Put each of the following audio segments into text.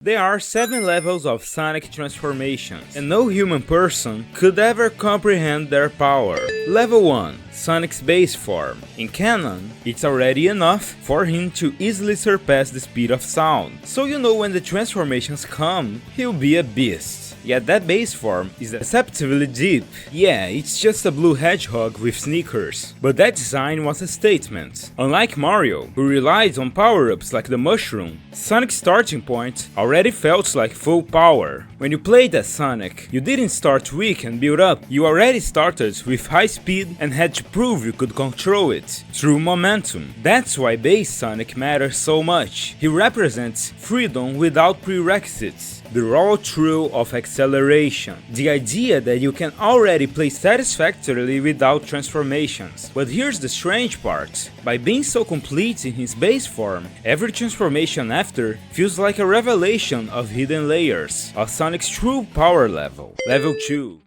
There are 7 levels of Sonic transformations, and no human person could ever comprehend their power. Level 1. Sonic's base form. In canon, it's already enough for him to easily surpass the speed of sound, so you know when the transformations come, he'll be a beast. Yet that base form is deceptively deep. Yeah, it's just a blue hedgehog with sneakers. But that design was a statement. Unlike Mario, who relied on power-ups like the mushroom, Sonic's starting point already felt like full power. When you played as Sonic, you didn't start weak and build up, you already started with high speed and had to prove you could control it through momentum. That's why base Sonic matters so much. He represents freedom without prerequisites. The raw thrill of acceleration. The idea that you can already play satisfactorily without transformations. But here's the strange part. By being so complete in his base form, every transformation after feels like a revelation of hidden layers of Sonic's true power level. Level 2.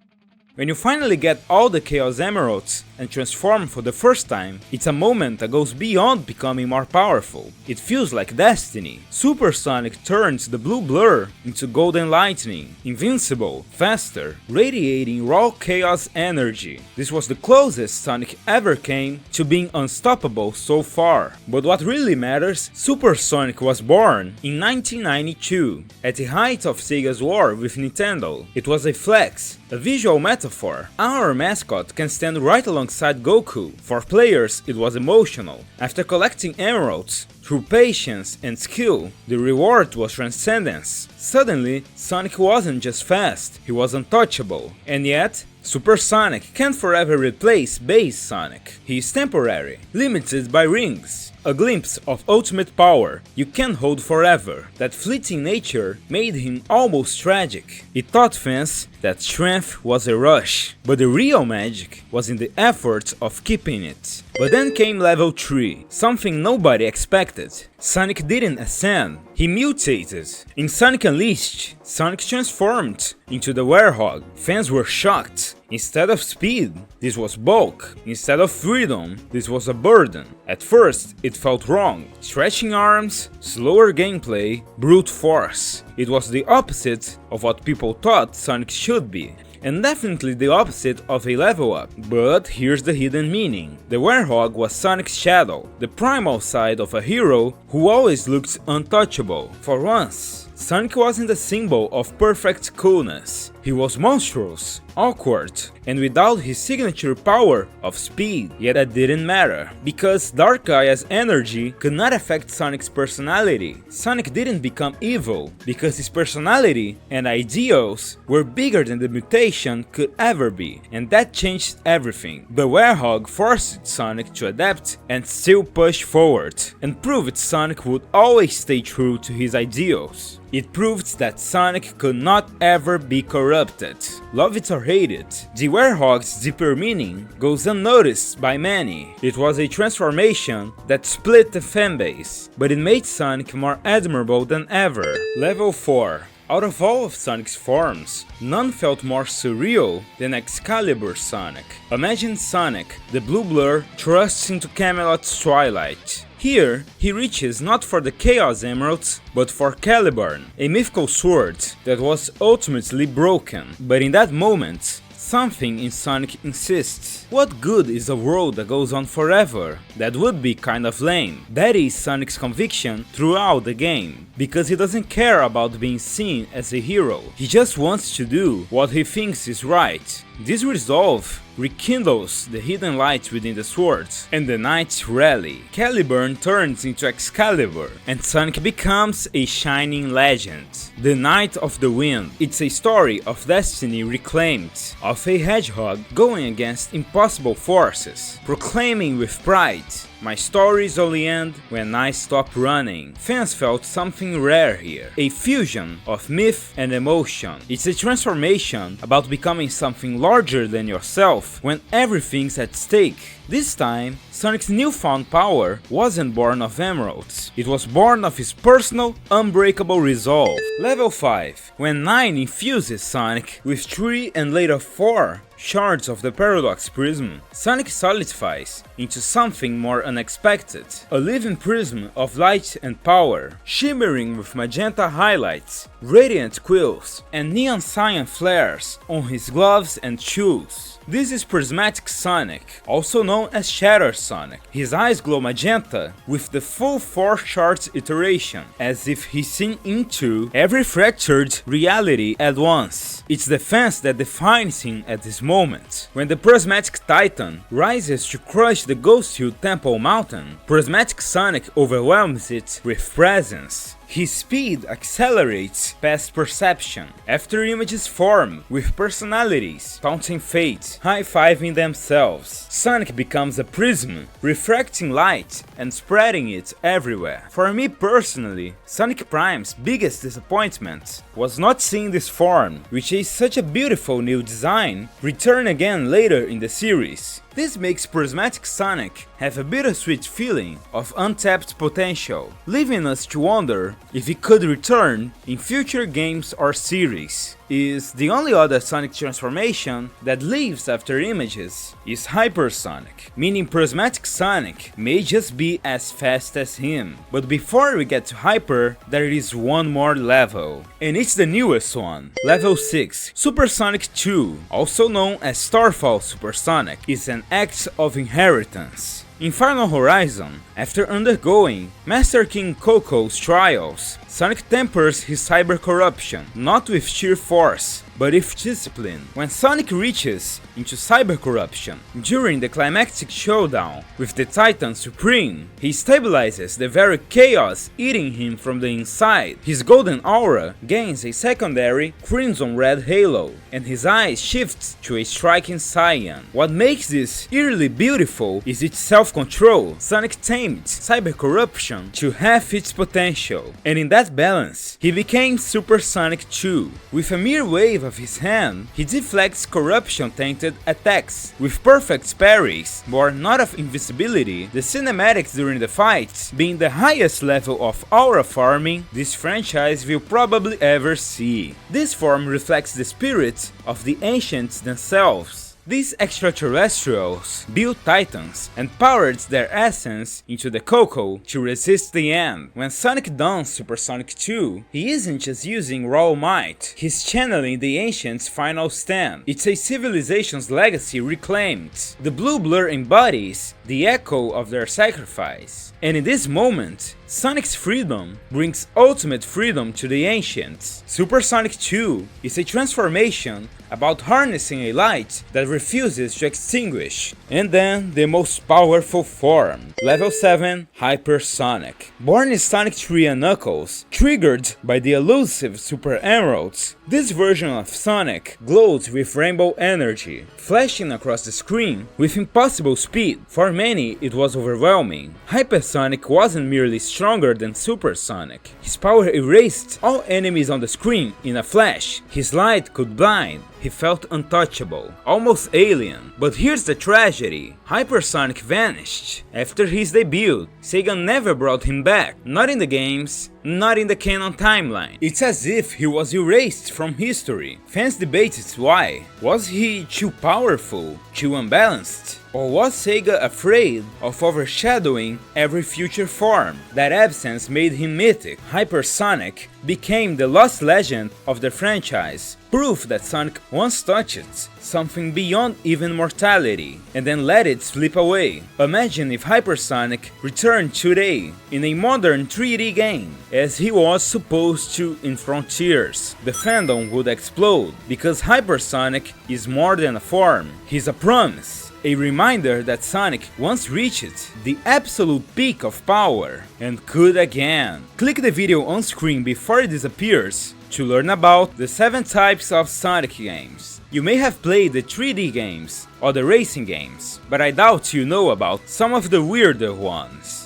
When you finally get all the Chaos Emeralds and transform for the first time, it's a moment that goes beyond becoming more powerful. It feels like destiny. Super Sonic turns the blue blur into golden lightning, invincible, faster, radiating raw chaos energy. This was the closest Sonic ever came to being unstoppable so far. But what really matters, Super Sonic was born in 1992, at the height of Sega's war with Nintendo. It was a flex, a visual metaphor. Our mascot can stand right alongside Goku. For players, it was emotional. After collecting emeralds, through patience and skill, the reward was transcendence. Suddenly, Sonic wasn't just fast, he was untouchable. And yet, Super Sonic can't forever replace base Sonic. He is temporary, limited by rings. A glimpse of ultimate power you can't hold forever. That fleeting nature made him almost tragic. It taught fans that strength was a rush, but the real magic was in the effort of keeping it. But then came level 3, something nobody expected. Sonic didn't ascend, he mutated. In Sonic Unleashed, Sonic transformed into the Werehog. Fans were shocked. Instead of speed, this was bulk. Instead of freedom, this was a burden. At first, it felt wrong. Stretching arms, slower gameplay, brute force. It was the opposite of what people thought Sonic should be. And definitely the opposite of a level up. But here's the hidden meaning. The Werehog was Sonic's shadow, the primal side of a hero who always looked untouchable. For once, Sonic wasn't a symbol of perfect coolness. He was monstrous, awkward, and without his signature power of speed. Yet that didn't matter, because Dark Gaia's energy could not affect Sonic's personality. Sonic didn't become evil, because his personality and ideals were bigger than the mutation could ever be, and that changed everything. The Werehog forced Sonic to adapt and still push forward, and proved Sonic would always stay true to his ideals. It proved that Sonic could not ever be corrupted. Love it or hate it, the Werehog's deeper meaning goes unnoticed by many. It was a transformation that split the fanbase, but it made Sonic more admirable than ever. Level 4. Out of all of Sonic's forms, none felt more surreal than Excalibur Sonic. Imagine Sonic, the blue blur, thrusts into Camelot's twilight. Here, he reaches not for the Chaos Emeralds, but for Caliburn, a mythical sword that was ultimately broken. But in that moment, something in Sonic insists. What good is a world that goes on forever? That would be kind of lame. That is Sonic's conviction throughout the game, because he doesn't care about being seen as a hero. He just wants to do what he thinks is right. This resolve rekindles the hidden light within the swords, and the knights rally. Caliburn turns into Excalibur, and Sonic becomes a shining legend. The Knight of the Wind. It's a story of destiny reclaimed, of a hedgehog going against impossible forces, proclaiming with pride, "My stories only end when I stop running." Fans felt something rare here, a fusion of myth and emotion. It's a transformation about becoming something larger than yourself when everything's at stake. This time, Sonic's newfound power wasn't born of emeralds, it was born of his personal, unbreakable resolve. Level 5. When 9 infuses Sonic with 3 and later 4 shards of the Paradox Prism, Sonic solidifies into something more unexpected. A living prism of light and power, shimmering with magenta highlights, radiant quills, and neon cyan flares on his gloves and shoes. This is Prismatic Sonic, also known as Shadow Sonic. His eyes glow magenta with the full 4 shards iteration, as if he's seen into every fractured reality at once. It's the fence that defines him at this moment. When the Prismatic Titan rises to crush the Ghost Hill Temple Mountain, Prismatic Sonic overwhelms it with presence. His speed accelerates past perception. After images form with personalities, taunting fate, high-fiving themselves, Sonic becomes a prism, refracting light and spreading it everywhere. For me personally, Sonic Prime's biggest disappointment was not seeing this form, which is such a beautiful new design, return again later in the series. This makes Prismatic Sonic have a bittersweet feeling of untapped potential, leaving us to wonder if he could return in future games or series. The only other Sonic transformation that lives after images is Hypersonic, meaning Prismatic Sonic may just be as fast as him. But before we get to Hyper, there is one more level, and it's the newest one. Level 6, Supersonic 2, also known as Starfall Supersonic, is an act of inheritance. In Final Horizon, after undergoing Master King Coco's trials, Sonic tempers his cyber corruption, not with sheer force, but with discipline. When Sonic reaches into cyber corruption during the climactic showdown with the Titan Supreme, he stabilizes the very chaos eating him from the inside. His golden aura gains a secondary crimson-red halo, and his eyes shift to a striking cyan. What makes this eerily beautiful is its self-control. Sonic tamed cyber corruption to half its potential, and in that balance, he became Super Sonic 2. With a mere wave of his hand, he deflects corruption-tainted attacks. With perfect parries, born not of invisibility, the cinematics during the fights being the highest level of aura farming this franchise will probably ever see. This form reflects the spirit of the ancients themselves. These extraterrestrials built titans and powered their essence into the Coco to resist the end. When Sonic dons Super Sonic 2, he isn't just using raw might, he's channeling the ancients' final stand. It's a civilization's legacy reclaimed. The blue blur embodies the echo of their sacrifice. And in this moment, Sonic's freedom brings ultimate freedom to the ancients. Super Sonic 2 is a transformation about harnessing a light that refuses to extinguish. And then the most powerful form, Level 7, Hypersonic. Born in Sonic 3 and Knuckles, triggered by the elusive Super Emeralds, this version of Sonic glows with rainbow energy, flashing across the screen with impossible speed. For many, it was overwhelming. Hypersonic wasn't merely stronger than Super Sonic. His power erased all enemies on the screen in a flash. His light could blind. He felt untouchable, almost alien. But here's the tragedy. Hypersonic vanished. After his debut, Sega never brought him back. Not in the games, not in the canon timeline. It's as if he was erased from history. Fans debated why. Was he too powerful? Too unbalanced? Or was Sega afraid of overshadowing every future form? That absence made him mythic. Hypersonic became the lost legend of the franchise, proof that Sonic once touched something beyond even mortality, and then let it slip away. Imagine if Hypersonic returned today, in a modern 3D game, as he was supposed to in Frontiers. The fandom would explode, because Hypersonic is more than a form, he's a promise. A reminder that Sonic once reached the absolute peak of power, and could again. Click the video on screen before it disappears to learn about the 7 types of Sonic games. You may have played the 3D games or the racing games, but I doubt you know about some of the weirder ones.